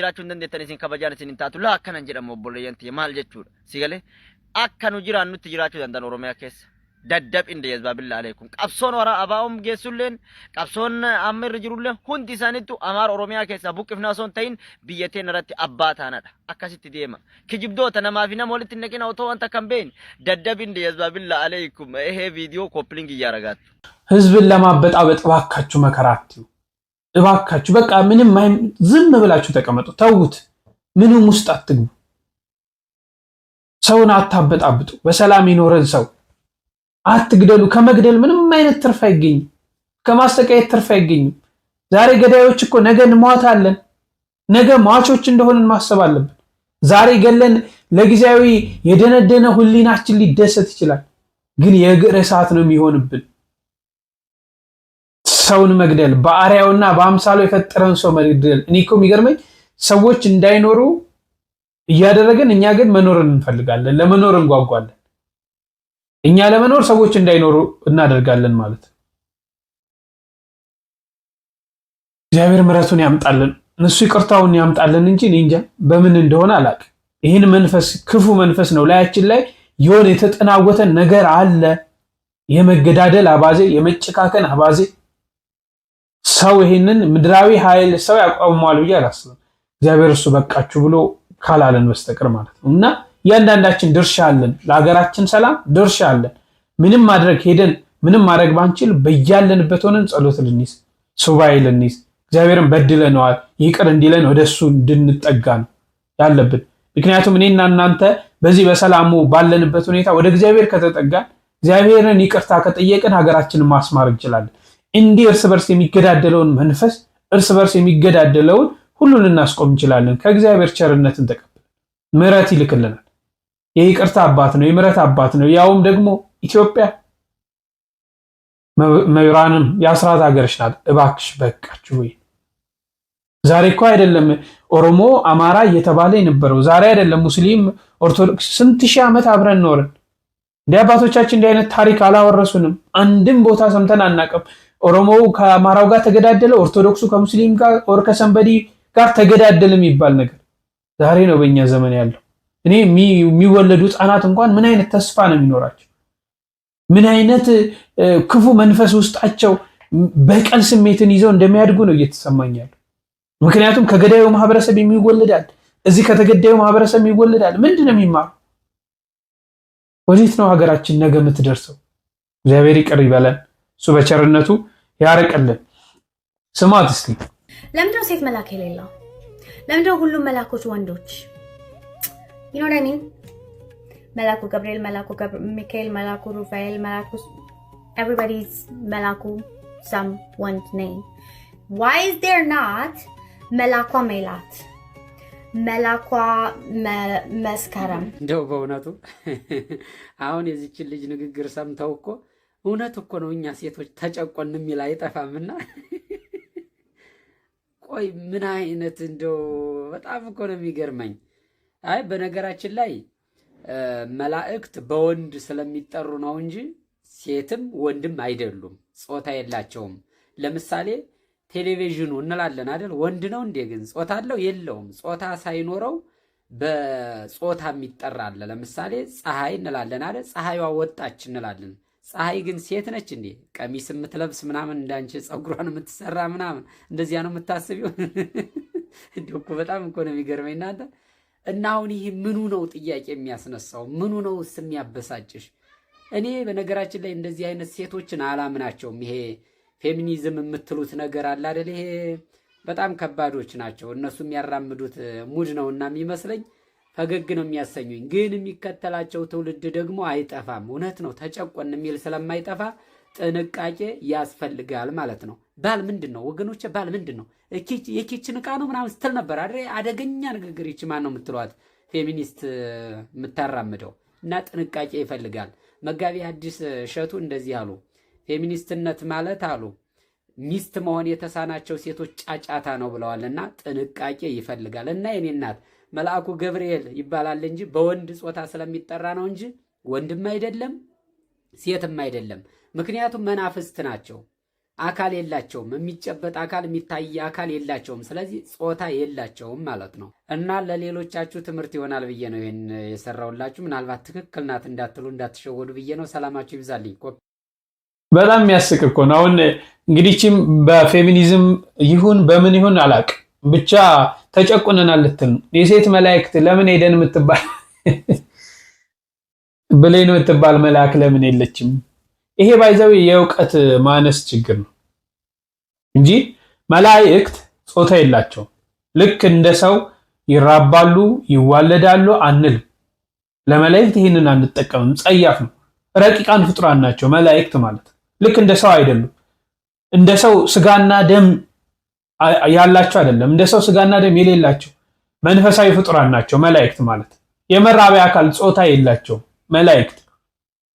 jiraachuu hin dandeettan isin kabajaan isin hin taatu laa akkanan jedhamu obboleeyyantii maal jechuudha si galee akka nu jiraan nutti jiraachuu danda'an Oromiyaa keessa daddab inde yazbaabillah alaykum qabsoon wara abaa'um geessulleen qabsoon amma irra jirulleen hundi isaaniitu amaar Oromiyaa keessa buqqifnaa soon ta'in biyyateen irratti abbaa taanadha akkasitti deema kijibdoota namaa fi nama walitti naqina otoo wanta kan beeyin daddab inde yazbaabillah alaykum ቪዲዮ ኮፕሊንግ እያረጋችሁ ህዝብን ለማበጣበጥ እባካችሁ መከራችሁ እባካችሁ በቃ ምንም ዝም ብላችሁ ተቀመጡ ተውት ምንም ውስጥ አትግቡ ሰውን አታበጣብጡ በሰላም ይኖረን ሰው አትግደሉ ከመግደል ምንም አይነት ትርፍ አይገኝም ከማስተቀየት ትርፍ አይገኝም ዛሬ ገዳዮች እኮ ነገ እንሞታለን ነገ ሟቾች እንደሆነን ማሰብ አለብን ዛሬ ገለን ለጊዜያዊ የደነደነ ሁሊናችን ሊደሰት ይችላል ግን የእግር እሳት ነው የሚሆንብን ሰውን መግደል በአርያውና በአምሳሉ የፈጠረን ሰው መግደል እኔ እኮ የሚገርመኝ ሰዎች እንዳይኖሩ እያደረገን እኛ ግን መኖርን እንፈልጋለን ለመኖር እንጓጓለን እኛ ለመኖር ሰዎች እንዳይኖሩ እናደርጋለን ማለት እግዚአብሔር ምሕረቱን ያምጣልን እሱ ይቅርታውን ያምጣልን እንጂ እኔ እንጃ በምን እንደሆነ አላቅ ይሄን መንፈስ ክፉ መንፈስ ነው ላያችን ላይ የሆነ የተጠናወተ ነገር አለ የመገዳደል አባዜ የመጨካከን አባዜ ሰው ይሄንን ምድራዊ ኃይል ሰው ያቋቁማል ብዬ አላስብም እግዚአብሔር እሱ በቃችሁ ብሎ ካላለን በስተቀር ማለት ነው እና ያንዳንዳችን ድርሻ አለን ለሀገራችን ሰላም ድርሻ አለን ምንም ማድረግ ሄደን ምንም ማድረግ ባንችል በያለንበት ሆነን ጸሎት ልንይዝ ሱባኤ ልንይዝ እግዚአብሔርን በድለነዋል ይቅር እንዲለን ወደሱ እንድንጠጋ ነው ያለብን ምክንያቱም እኔና እናንተ በዚህ በሰላሙ ባለንበት ሁኔታ ወደ እግዚአብሔር ከተጠጋ እግዚአብሔርን ይቅርታ ከጠየቅን ሀገራችንን ማስማር እንችላለን እንዲህ እርስ በርስ የሚገዳደለውን መንፈስ እርስ በርስ የሚገዳደለውን ሁሉን እናስቆም እንችላለን ከእግዚአብሔር ቸርነትን ተቀበል ምሕረት ይልክልናል የይቅርታ አባት ነው የምሕረት አባት ነው ያውም ደግሞ ኢትዮጵያ መብራንም የአስራት ሀገርሽ ናት እባክሽ በቃችሁ ወይ ዛሬ እኮ አይደለም ኦሮሞ አማራ እየተባለ የነበረው ዛሬ አይደለም ሙስሊም ኦርቶዶክስ ስንት ሺህ ዓመት አብረን ኖርን እንደ አባቶቻችን እንዲህ አይነት ታሪክ አላወረሱንም አንድም ቦታ ሰምተን አናቀም ኦሮሞው ከአማራው ጋር ተገዳደለ ኦርቶዶክሱ ከሙስሊም ጋር ኦር ከሰንበዲ ጋር ተገዳደለ የሚባል ነገር ዛሬ ነው በእኛ ዘመን ያለው እኔ የሚወለዱ ህፃናት እንኳን ምን አይነት ተስፋ ነው የሚኖራቸው ምን አይነት ክፉ መንፈስ ውስጣቸው በቀል ስሜትን ይዘው እንደሚያድጉ ነው እየተሰማኛል ምክንያቱም ከገዳዩ ማህበረሰብ የሚወለዳል እዚህ ከተገዳዩ ማህበረሰብ የሚወለዳል ምንድነው የሚማር ወዴት ነው ሀገራችን ነገ የምትደርሰው እግዚአብሔር ይቅር ይበለን እሱ በቸርነቱ ያርቅልን ስማት እስቲ ለምንድነው ሴት መላክ የሌለው ለምንድነው ሁሉም መላኮች ወንዶች you know what I mean መላኩ ገብርኤል መላኩ ሚካኤል መላኩ ሩፋኤል መላኩ everybody's መላኩ some one name why is there not መላኳ ሜላት መላኳ መስከረም እንደው በእውነቱ አሁን የዚችን ልጅ ንግግር ሰምተው እኮ እውነት እኮ ነው እኛ ሴቶች ተጨቆን የሚል አይጠፋምና ቆይ ምን አይነት እንደው በጣም እኮ ነው የሚገርመኝ አይ በነገራችን ላይ መላእክት በወንድ ስለሚጠሩ ነው እንጂ ሴትም ወንድም አይደሉም ጾታ የላቸውም ለምሳሌ ቴሌቪዥኑ እንላለን አይደል ወንድ ነው እንዴ ግን ጾታ አለው የለውም ጾታ ሳይኖረው በጾታ የሚጠራል ለምሳሌ ፀሐይ እንላለን አይደል ፀሐይዋ ወጣች እንላለን ፀሐይ ግን ሴት ነች እንዴ ቀሚስ የምትለብስ ምናምን እንዳንቺ ጸጉሯን የምትሰራ ምናምን እንደዚያ ነው የምታስቢው እንደው በጣም እኮ ነው የሚገርመኝ እናንተ እና አሁን ይሄ ምኑ ነው ጥያቄ የሚያስነሳው ምኑ ነው የሚያበሳጭሽ እኔ በነገራችን ላይ እንደዚህ አይነት ሴቶችን አላምናቸውም ይሄ ፌሚኒዝም የምትሉት ነገር አለ አይደል ይሄ በጣም ከባዶች ናቸው እነሱ የሚያራምዱት ሙድ ነውና የሚመስለኝ ፈገግ ነው የሚያሰኙኝ ግን የሚከተላቸው ትውልድ ደግሞ አይጠፋም እውነት ነው ተጨቆን የሚል ስለማይጠፋ ጥንቃቄ ያስፈልጋል ማለት ነው ባል ምንድነው ወገኖቼ ባል ምንድነው የኪችን ዕቃ ነው ምናምን ስትል ነበር አይደል አደገኛ ንግግር ይች ማን ነው የምትሏት ፌሚኒስት የምታራምደው እና ጥንቃቄ ይፈልጋል መጋቢ አዲስ ሸቱ እንደዚህ አሉ ፌሚኒስትነት ማለት አሉ ሚስት መሆን የተሳናቸው ሴቶች ጫጫታ ነው ብለዋልና ጥንቃቄ ይፈልጋል እና የኔ እናት መልአኩ ገብርኤል ይባላል እንጂ በወንድ ጾታ ስለሚጠራ ነው እንጂ ወንድም አይደለም ሴትም አይደለም ምክንያቱም መናፍስት ናቸው አካል የላቸውም። የሚጨበጥ አካል የሚታይ አካል የላቸውም። ስለዚህ ጾታ የላቸውም ማለት ነው። እና ለሌሎቻችሁ ትምህርት ይሆናል ብዬ ነው ይሄን የሰራውላችሁ። ምናልባት ትክክል ናት እንዳትሉ እንዳትሸወዱ ብዬ ነው። ሰላማችሁ ይብዛልኝ። በጣም የሚያስቅ እኮ ነው። አሁን እንግዲህም በፌሚኒዝም ይሁን በምን ይሁን አላውቅም፣ ብቻ ተጨቁነናል ልትል ነው። የሴት መላእክት ለምን ሄደን የምትባል ብሌን የምትባል መልአክ ለምን የለችም? ይሄ ባይዘው የእውቀት ማነስ ችግር ነው እንጂ መላእክት ጾታ የላቸውም። ልክ እንደ ሰው ይራባሉ ይዋለዳሉ አንልም። ለመላእክት ይህንን አንጠቀምም፣ ጸያፍ ነው። ረቂቃን ፍጡራን ናቸው መላእክት ማለት። ልክ እንደ ሰው አይደሉም። እንደ ሰው ስጋና ደም ያላቸው አይደለም። እንደ ሰው ስጋና ደም የሌላቸው መንፈሳዊ ፍጡራን ናቸው መላእክት ማለት። የመራቢያ አካል ጾታ የላቸውም መላእክት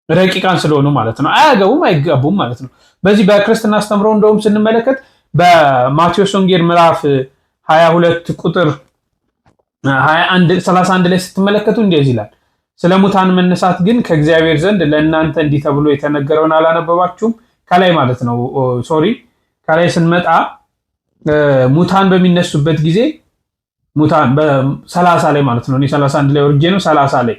ረቂቃን ስለሆኑ ማለት ነው። አያገቡም አይጋቡም ማለት ነው። በዚህ በክርስትና አስተምሮ እንደውም ስንመለከት በማቴዎስ ወንጌል ምዕራፍ 22 ቁጥር 31 ላይ ስትመለከቱ እንደዚህ ይላል፣ ስለ ሙታን መነሳት ግን ከእግዚአብሔር ዘንድ ለእናንተ እንዲህ ተብሎ የተነገረውን አላነበባችሁም? ከላይ ማለት ነው። ከላይ ስንመጣ ሙታን በሚነሱበት ጊዜ ሙታን በ30 ላይ ማለት ነው። እኔ 31 ላይ ወርጄ ነው 30 ላይ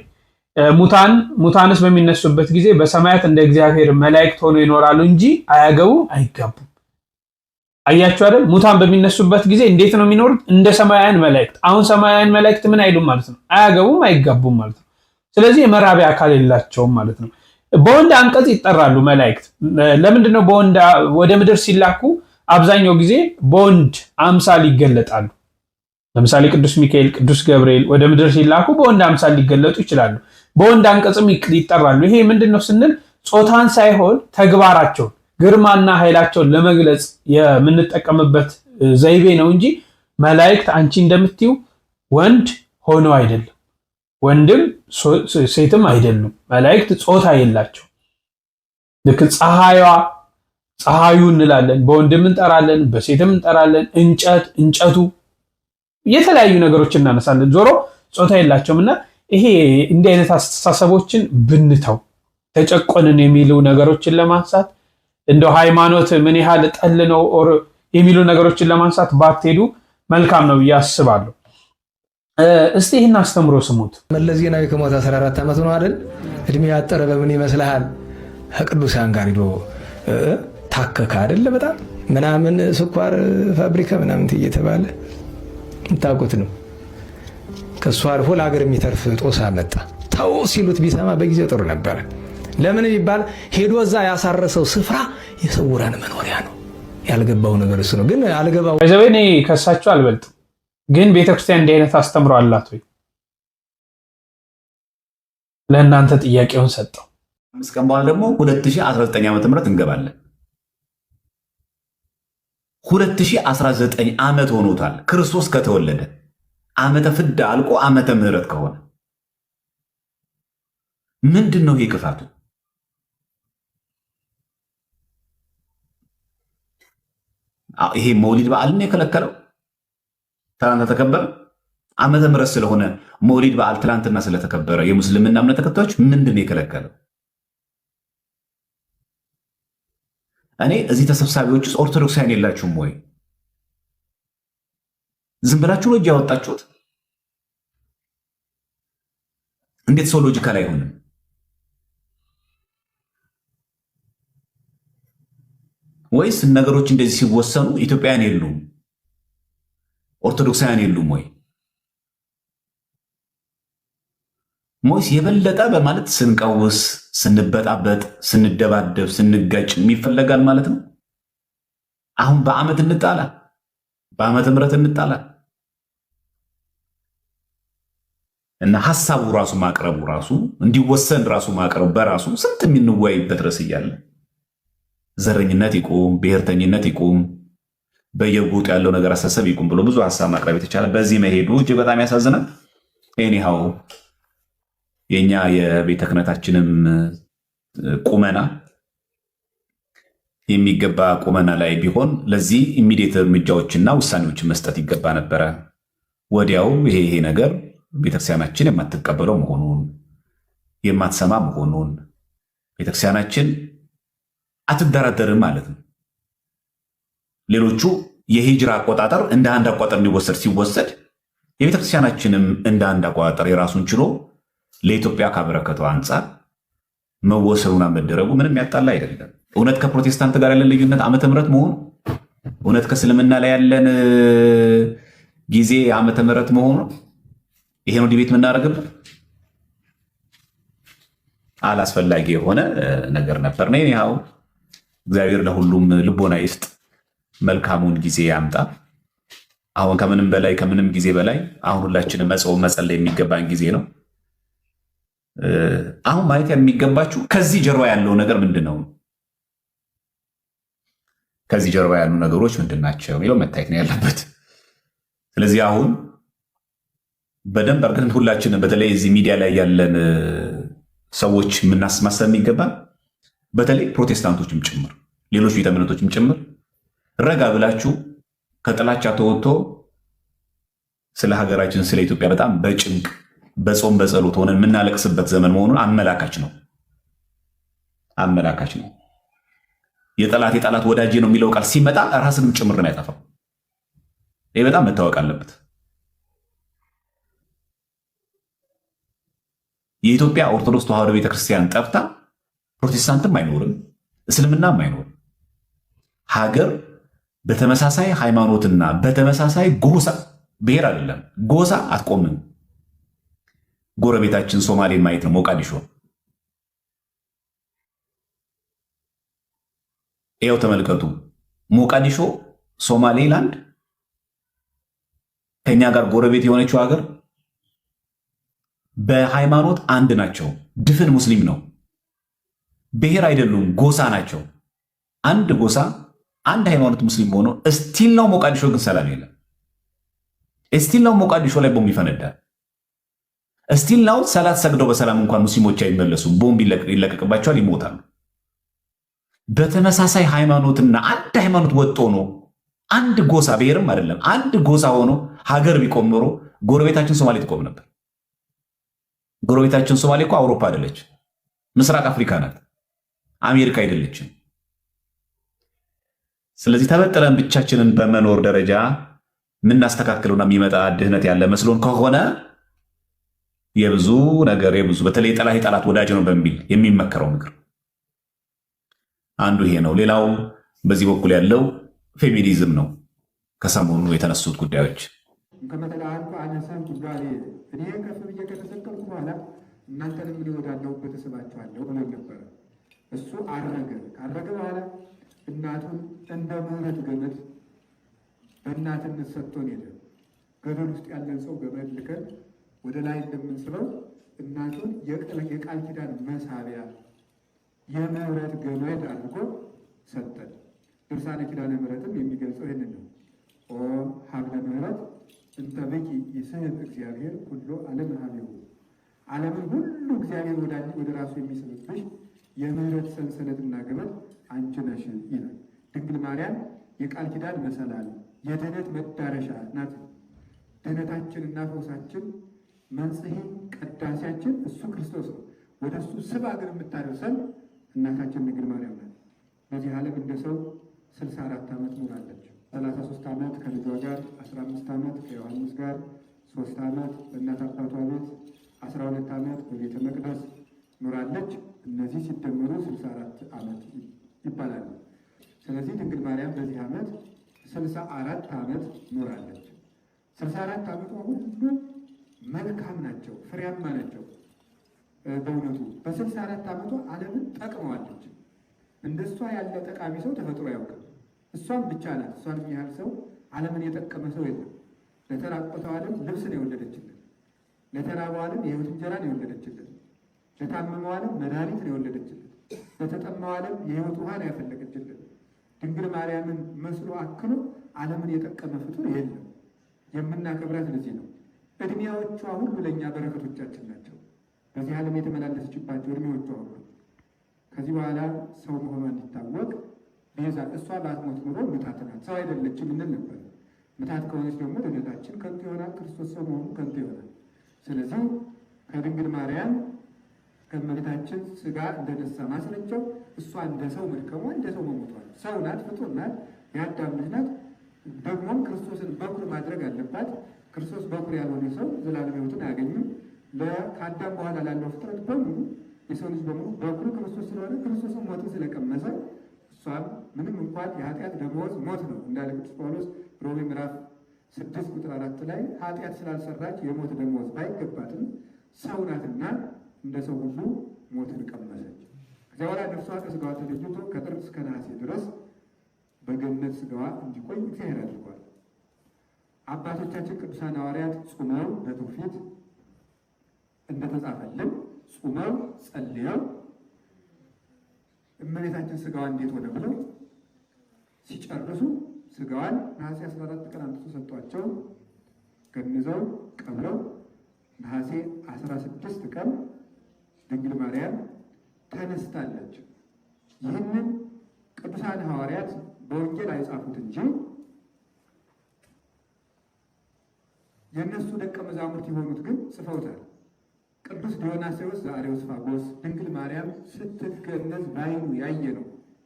ሙታንስ በሚነሱበት ጊዜ በሰማያት እንደ እግዚአብሔር መላእክት ሆነው ይኖራሉ እንጂ አያገቡም አይጋቡም። አያችሁ አይደል? ሙታን በሚነሱበት ጊዜ እንዴት ነው የሚኖሩት? እንደ ሰማያውያን መላእክት። አሁን ሰማያውያን መላእክት ምን አይሉም ማለት ነው? አያገቡም አይጋቡም ማለት ነው። ስለዚህ የመራቢያ አካል የላቸውም ማለት ነው። በወንድ አንቀጽ ይጠራሉ መላእክት። ለምንድን ነው በወንድ ወደ ምድር ሲላኩ አብዛኛው ጊዜ በወንድ አምሳል ይገለጣሉ? ለምሳሌ ቅዱስ ሚካኤል፣ ቅዱስ ገብርኤል ወደ ምድር ሲላኩ በወንድ አምሳል ሊገለጡ ይችላሉ። በወንድ አንቀጽም ይጠራሉ። ይሄ ምንድነው ስንል ጾታን ሳይሆን ተግባራቸውን፣ ግርማና ኃይላቸውን ለመግለጽ የምንጠቀምበት ዘይቤ ነው እንጂ መላእክት አንቺ እንደምትዩ ወንድ ሆነው አይደለም፣ ወንድም ሴትም አይደሉም። መላእክት ጾታ የላቸው። ልክ ፀሐዩ እንላለን፣ በወንድም እንጠራለን፣ በሴትም እንጠራለን። እንጨቱ የተለያዩ ነገሮች እናነሳለን። ዞሮ ጾታ የላቸውም እና ይሄ እንዲህ አይነት አስተሳሰቦችን ብንተው ተጨቆንን የሚሉ ነገሮችን ለማንሳት እንደው ሃይማኖት ምን ያህል ጠል ነው የሚሉ ነገሮችን ለማንሳት ባትሄዱ መልካም ነው ብዬ አስባለሁ። እስቲ ይህን አስተምሮ ስሙት። መለስ ዜናዊ ከሞተ 14 ዓመት ነው አይደል? እድሜ ያጠረ በምን ይመስልሃል? ከቅዱሳን ጋር ሄዶ ታከካ አይደለ? በጣም ምናምን ስኳር ፋብሪካ ምናምን እየተባለ ታውቁት ነው። ከሱ አልፎ ለሀገር የሚተርፍ ጦሳ መጣ። ተው ሲሉት ቢሰማ በጊዜው ጥሩ ነበረ። ለምን ቢባል ሄዶ እዛ ያሳረሰው ስፍራ የስውራን መኖሪያ ነው። ያልገባው ነገር እሱ ነው። ግን አልገባው እኔ ከሳቸው አልበልጥም። ግን ቤተክርስቲያን እንዲህ አይነት አስተምሮ አላት ወይ? ለእናንተ ጥያቄውን ሰጠው። 5 ቀን በኋላ ደግሞ 2019 ዓመተ ምህረት እንገባለን። 2019 ዓመት ሆኖታል ክርስቶስ ከተወለደ። ዓመተ ፍዳ አልቆ ዓመተ ምህረት ከሆነ ምንድን ነው ይሄ ክፋቱ? ይሄ መውሊድ በዓልን የከለከለው ትናንት ተከበረ። ዓመተ ምህረት ስለሆነ መውሊድ በዓል ትናንትና ስለተከበረ የሙስሊምና እምነት ተከታዮች ምንድን ነው የከለከለው? እኔ እዚህ ተሰብሳቢዎች ውስጥ ኦርቶዶክሳውያን የላችሁም ወይ? ዝም ብላችሁ ነው እጅ ያወጣችሁት? እንዴት ሰው ሎጂካል አይሆንም? ወይስ ነገሮች እንደዚህ ሲወሰኑ ኢትዮጵያውያን የሉም ኦርቶዶክሳውያን የሉም ወይ? ሞይስ የበለጠ በማለት ስንቀውስ፣ ስንበጣበጥ፣ ስንደባደብ፣ ስንጋጭ የሚፈለጋል ማለት ነው። አሁን በዓመት እንጣላ፣ በዓመተ ምህረት እንጣላ እና ሐሳቡ ራሱ ማቅረቡ ራሱ እንዲወሰን ራሱ ማቅረቡ በራሱ ስንት የምንወያይበት ድረስ እያለ ዘረኝነት ይቁም፣ ብሔርተኝነት ይቁም፣ በየጎጡ ያለው ነገር አሳሰብ ይቁም ብሎ ብዙ ሐሳብ ማቅረብ የተቻለ በዚህ መሄዱ እጅግ በጣም ያሳዝናል። ኤኒሃው የኛ የቤተ ክህነታችንም ቁመና የሚገባ ቁመና ላይ ቢሆን ለዚህ ኢሚዲየት እርምጃዎችና ውሳኔዎችን መስጠት ይገባ ነበረ። ወዲያው ይሄ ነገር ቤተክርስቲያናችን የማትቀበለው መሆኑን የማትሰማ መሆኑን ቤተክርስቲያናችን አትደራደርም ማለት ነው። ሌሎቹ የሂጅራ አቆጣጠር እንደ አንድ አቆጣጠር እንዲወሰድ ሲወሰድ የቤተክርስቲያናችንም እንደ አንድ አቆጣጠር የራሱን ችሎ ለኢትዮጵያ ካበረከተው አንጻር መወሰኑና መደረጉ ምንም ያጣላ አይደለም። እውነት ከፕሮቴስታንት ጋር ያለን ልዩነት ዓመተ ምሕረት መሆኑ፣ እውነት ከእስልምና ላይ ያለን ጊዜ ዓመተ ምሕረት መሆኑ ይሄ ነው ዲቤት የምናደርግበት አላስፈላጊ የሆነ ነገር ነበር ነው። ያው እግዚአብሔር ለሁሉም ልቦና ይስጥ፣ መልካሙን ጊዜ ያምጣ። አሁን ከምንም ጊዜ በላይ አሁን ሁላችንም መጾም መጸለይ የሚገባን ጊዜ ነው። አሁን ማየት የሚገባችሁ ከዚህ ጀርባ ያለው ነገር ምንድን ነው? ከዚህ ጀርባ ያሉ ነገሮች ምንድን ናቸው የሚለው መታየት ነው ያለበት። ስለዚህ አሁን በደንብ አድርገን ሁላችንም በተለይ እዚህ ሚዲያ ላይ ያለን ሰዎች ማሰብ የሚገባ በተለይ ፕሮቴስታንቶችም ጭምር ሌሎች ቤተ እምነቶችም ጭምር ረጋ ብላችሁ ከጥላቻ ተወጥቶ ስለ ሀገራችን ስለ ኢትዮጵያ በጣም በጭንቅ በጾም በጸሎት ሆነን የምናለቅስበት ዘመን መሆኑን አመላካች ነው። የጠላት ወዳጄ ነው የሚለው ቃል ሲመጣ ራስንም ጭምር ነው ያጠፋው። ይህ በጣም መታወቅ አለበት። የኢትዮጵያ ኦርቶዶክስ ተዋሕዶ ቤተክርስቲያን ጠፍታ ፕሮቴስታንትም አይኖርም፣ እስልምናም አይኖርም። ሀገር በተመሳሳይ ሃይማኖትና በተመሳሳይ ጎሳ ብሔር አይደለም ጎሳ አትቆምም። ጎረቤታችን ሶማሌን ማየት ነው። ሞቃዲሾ ይኸው ተመልከቱ። ሞቃዲሾ ሶማሌላንድ ከኛ ጋር ጎረቤት የሆነችው ሀገር በሃይማኖት አንድ ናቸው። ድፍን ሙስሊም ነው። ብሔር አይደሉም፣ ጎሳ ናቸው። አንድ ጎሳ አንድ ሃይማኖት ሙስሊም ሆኖ እስቲል ነው ሞቃዲሾ ግን ሰላም የለም። እስቲል ነው ሞቃዲሾ ላይ ቦምብ ይፈነዳል። እስቲል ነው ሰላት ሰግደው በሰላም እንኳን ሙስሊሞች አይመለሱም። ቦምብ ይለቀቅባቸዋል፣ ይሞታሉ። በተመሳሳይ ሃይማኖትና አንድ ሃይማኖት ወጥቶ ነው አንድ ጎሳ ብሔርም አይደለም አንድ ጎሳ ሆኖ ሀገር ቢቆም ኖሮ ጎረቤታችን ሶማሌ ትቆም ነበር። ጎረቤታችን ሶማሌ እኮ አውሮፓ አይደለች፣ ምስራቅ አፍሪካ ናት፣ አሜሪካ አይደለችም። ስለዚህ ተበጥረን ብቻችንን በመኖር ደረጃ የምናስተካክለውና የሚመጣ ድህነት ያለ መስሎን ከሆነ የብዙ በተለይ የጠላት ወዳጅ ነው በሚል የሚመከረው ምክር አንዱ ይሄ ነው። ሌላው በዚህ በኩል ያለው ፌሚኒዝም ነው። ከሰሞኑ የተነሱት ጉዳዮች ከመተላአንኩ አነሳን ጉዳሬ እኔ ከፍ ብዬ ከተሰቀልኩ በኋላ እናንተንም እኔ ወዳለሁበት እስባችኋለሁ ብሎ ነበረ። እሱ አረገ። ካረገ በኋላ እናቱን እንደ ምህረት ገመድ በእናትነት ሰጥቶን ሄደ። ገመድ ውስጥ ያለን ሰው ገመድ ልከን ወደ ላይ እንደምንስበው እናቱን የቃል ኪዳን መሳቢያ የምህረት ገመድ አድርጎ ሰጠን። ድርሳነ ኪዳነ ምህረትም የሚገልጸው ይህንን ነው። ኦ ሀብለ ምህረት እንተ ብኪ ይስሕብ እግዚአብሔር ኩሎ ዓለም ሀቤሁ፣ ዓለምን ሁሉ እግዚአብሔር ወደ ራሱ የሚስብብሽ የምህረት ሰንሰለትና ገመድ አንቺ ነሽ ይላል። ድንግል ማርያም የቃል ኪዳን መሰላል የድህነት መዳረሻ ናት። ድህነታችንና ፈውሳችን መንጽሔ ቀዳሴያችን እሱ ክርስቶስ ነው። ወደ እሱ ስባ ግን የምታደርሰን እናታችን ድንግል ማርያም ናት። በዚህ ዓለም እንደ ሰው 64 ዓመት ኖራለች። 33 ዓመት ከልጇ ጋር፣ 15 ዓመት ከዮሐንስ ጋር፣ 3 ዓመት በእናት አባቷ ቤት፣ 12 ዓመት በቤተ መቅደስ ኖራለች። እነዚህ ሲደመሩ 64 ዓመት ይባላሉ። ስለዚህ ድንግል ማርያም በዚህ ዓመት 64 ዓመት ኖራለች። 64 ዓመቷ ሁሉ መልካም ናቸው፣ ፍሬያማ ናቸው። በእውነቱ በ64 ዓመቷ ዓለምን ጠቅመዋለች። እንደሷ ያለ ጠቃሚ ሰው ተፈጥሮ ያውቅም። እሷም ብቻ ናት። እሷን የሚያህል ሰው ዓለምን የጠቀመ ሰው የለም። ለተራቆተው ዓለም ልብስን የወለደችልን፣ ለተራበው ዓለም የሕይወት እንጀራን የወለደችልን፣ ለታመመው ዓለም መድኃኒትን የወለደችልን፣ ለተጠማው ዓለም የሕይወት ውሃን ያፈለቀችልን ድንግል ማርያምን መስሎ አክሎ ዓለምን የጠቀመ ፍጡር የለም። የምናከብራት ለዚህ ነው። ዕድሜዎቿ ሁሉ ለእኛ በረከቶቻችን ናቸው። በዚህ ዓለም የተመላለሰችባቸው ዕድሜዎቿ ሁሉ ከዚህ በኋላ ሰው መሆኗ እንዲታወቅ ቤዛ እሷ ባትሞት ኖሮ ምታት ናት፣ ሰው አይደለችም እንል ነበር። ምታት ከሆነች ደግሞ ድነታችን ከንቱ ይሆናል፣ ክርስቶስ ሰው መሆኑ ከንቱ ይሆናል። ስለዚህ ከድንግል ማርያም ከእመቤታችን ሥጋ እንደነሳ ማስረጃው እሷ እንደ ሰው መድከሟ እንደ ሰው መሞቷል። ሰው ናት፣ ፍጡር ናት። የአዳም ልጅ ናት። ደግሞም ክርስቶስን በኩር ማድረግ አለባት። ክርስቶስ በኩር ያልሆነ ሰው ዘላለም ሕይወትን አያገኝም። ከአዳም በኋላ ላለው ፍጥረት በሙሉ የሰው ልጅ በሙሉ በኩሩ ክርስቶስ ስለሆነ ክርስቶስን ሞትን ስለቀመሰ እሷም ምንም እንኳን የኃጢአት ደመወዝ ሞት ነው እንዳለ ቅዱስ ጳውሎስ ሮሜ ምዕራፍ 6 ቁጥር 4 ላይ ኃጢአት ስላልሰራች የሞት ደመወዝ ባይገባትም ሰው ናትና እንደ ሰው ሁሉ ሞትን ቀመሰች። ከዚያ በኋላ ነፍሷ ከስጋዋ ተለይቶ ከጥር እስከ ነሐሴ ድረስ በገነት ስጋዋ እንዲቆይ እግዚአብሔር አድርጓል። አባቶቻችን ቅዱሳን ሐዋርያት ጾመው በትውፊት እንደተጻፈልን ጾመው ጸልየው እመቤታችን ስጋዋን እንዴት ሆነ ብለው ሲጨርሱ ስጋዋን ነሐሴ 14 ቀን አምጥቶ ሰጥቷቸው ገንዘው ቀብረው ነሐሴ 16 ቀን ድንግል ማርያም ተነስታለች። ይህንን ቅዱሳን ሐዋርያት በወንጌል አይጻፉት እንጂ የእነሱ ደቀ መዛሙርት የሆኑት ግን ጽፈውታል። ቅዱስ ዲዮናስዮስ ዘአርዮስፋጎስ ድንግል ማርያም ስትገነዝ በዓይኑ ያየ ነው።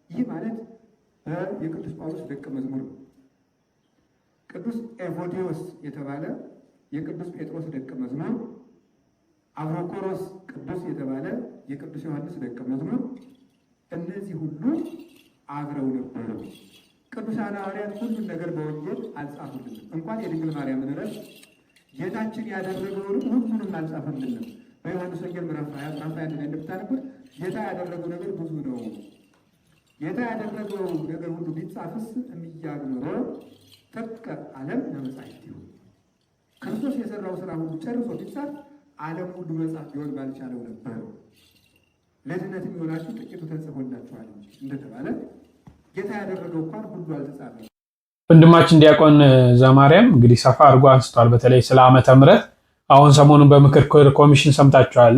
ይህ ማለት የቅዱስ ጳውሎስ ደቀ መዝሙር ነው። ቅዱስ ኤቮዲዮስ የተባለ የቅዱስ ጴጥሮስ ደቀ መዝሙር፣ አብሮኮሮስ ቅዱስ የተባለ የቅዱስ ዮሐንስ ደቀ መዝሙር፣ እነዚህ ሁሉ አብረው ነበሩ። ቅዱሳን ሐዋርያት ሁሉን ነገር በወንጌል አልጻፉልንም። እንኳን የድንግል ማርያምን ዕረፍት ጌታችን ያደረገውንም ሁሉንም አልጻፈልንም። በዮሐንስ ወንጌል ምዕራፍ 21 ላይ እንደምታነቡት ጌታ ያደረገው ነገር ብዙ ነው። ጌታ ያደረገው ነገር ሁሉ ቢጻፍስ የሚያግኖሮ ተጥቀ ዓለም ለመጻሕፍት ይሁን። ክርስቶስ የሰራው ስራ ሁሉ ጨርሶ ቢጻፍ ዓለም ሁሉ መጻፍ ቢሆን ባልቻለው ነበር። ለድነት የሚሆናችሁ ጥቂቱ ተጽፎላችኋል እንጂ እንደተባለ ጌታ ያደረገው እንኳን ሁሉ አልተጻፈም። ወንድማችን ዲያቆን ዘማርያም እንግዲህ ሰፋ አድርጎ አንስቷል። በተለይ ስለ ዓመተ ምሕረት አሁን ሰሞኑን በምክር ኮሚሽን ሰምታችኋል።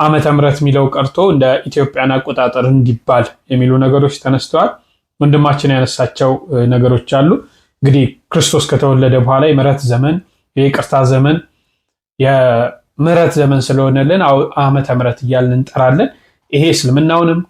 ዓመተ ምሕረት የሚለው ቀርቶ እንደ ኢትዮጵያን አቆጣጠር እንዲባል የሚሉ ነገሮች ተነስተዋል። ወንድማችን ያነሳቸው ነገሮች አሉ። እንግዲህ ክርስቶስ ከተወለደ በኋላ የምሕረት ዘመን፣ የይቅርታ ዘመን፣ የምሕረት ዘመን ስለሆነልን ዓመተ ምሕረት እያልን እንጠራለን። ይሄ እስልምናውንም